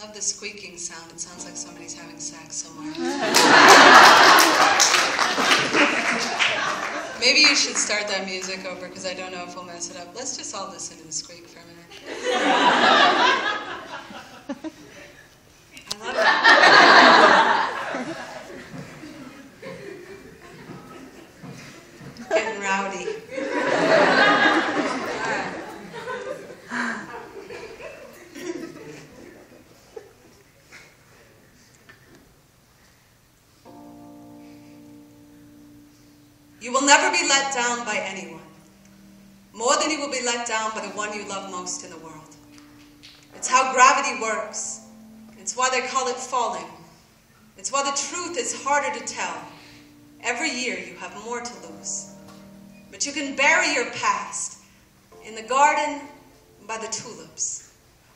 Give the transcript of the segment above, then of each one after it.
love the squeaking sound. It sounds like somebody's having sex somewhere. Maybe you should start that music over because I don't know if we'll mess it up. Let's just all listen to the squeak for a minute. I love it. Getting rowdy. You will never be let down by anyone, more than you will be let down by the one you love most in the world. It's how gravity works. It's why they call it falling. It's why the truth is harder to tell. Every year you have more to lose. But you can bury your past in the garden by the tulips.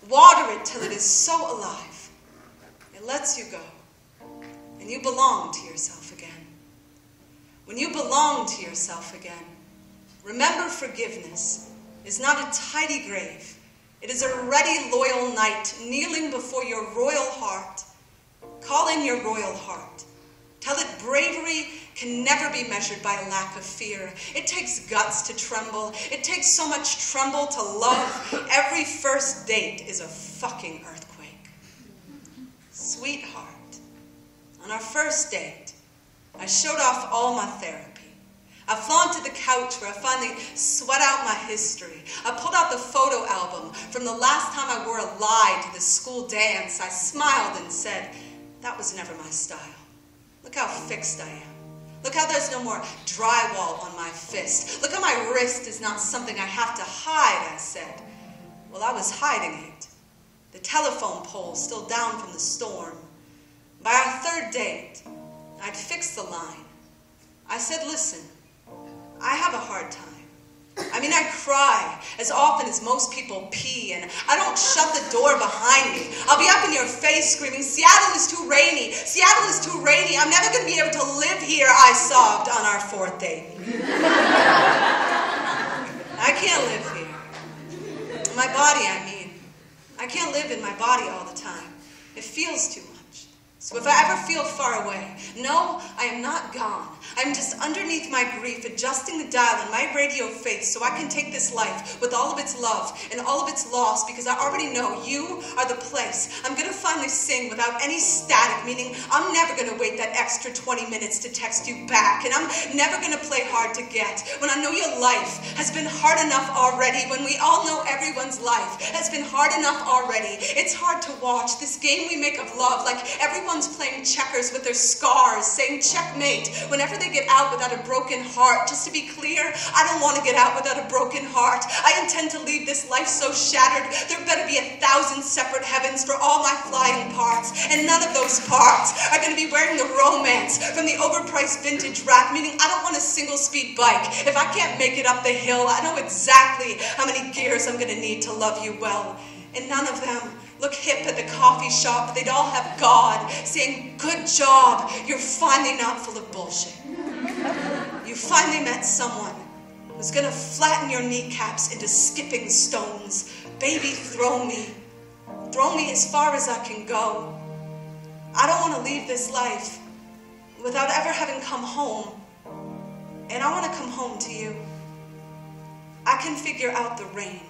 Water it till it is so alive. It lets you go, and you belong to yourself again. When you belong to yourself again, remember forgiveness is not a tidy grave. It is a ready, loyal knight kneeling before your royal heart. Call in your royal heart. Tell it bravery can never be measured by a lack of fear. It takes guts to tremble. It takes so much tremble to love. Every first date is a fucking earthquake. Sweetheart, on our first date, I showed off all my therapy. I flaunted the couch where I finally sweat out my history. I pulled out the photo album from the last time I wore a lie to the school dance. I smiled and said, that was never my style. Look how fixed I am. Look how there's no more drywall on my fist. Look how my wrist is not something I have to hide, I said. Well, I was hiding it. The telephone pole still down from the storm. By our third date, I'd fixed the line. I said, listen, I have a hard time. I mean, I cry as often as most people pee, and I don't shut the door behind me. I'll be up in your face screaming, Seattle is too rainy. Seattle is too rainy. I'm never going to be able to live here, I sobbed on our fourth date. I can't live here. My body, I mean. I can't live in my body all the time. It feels too much. So if I ever feel far away, no, I am not gone. I'm just underneath my grief, adjusting the dial in my radio face so I can take this life with all of its love and all of its loss, because I already know you are the place. I'm going to finally sing without any static, meaning I'm never going to wait that extra 20 minutes to text you back, and I'm never going to play hard to get when I know your life has been hard enough already, when we all know everyone's life has been hard enough already. It's hard to watch this game we make of love, like everyone's playing checkers with their scars, saying checkmate whenever they get out without a broken heart. Just to be clear, I don't want to get out without a broken heart. I intend to leave this life so shattered, there better be 1,000 separate heavens for all my flying parts, and none of those parts are going to be wearing the romance from the overpriced vintage rack, meaning I don't want a single speed bike. If I can't make it up the hill, I know exactly how many gears I'm going to need to love you well. And none of them look hip at the coffee shop. They'd all have God saying, good job, you're finally not full of bullshit. You finally met someone who's going to flatten your kneecaps into skipping stones. Baby, throw me as far as I can go. I don't want to leave this life without ever having come home. And I want to come home to you. I can figure out the rain.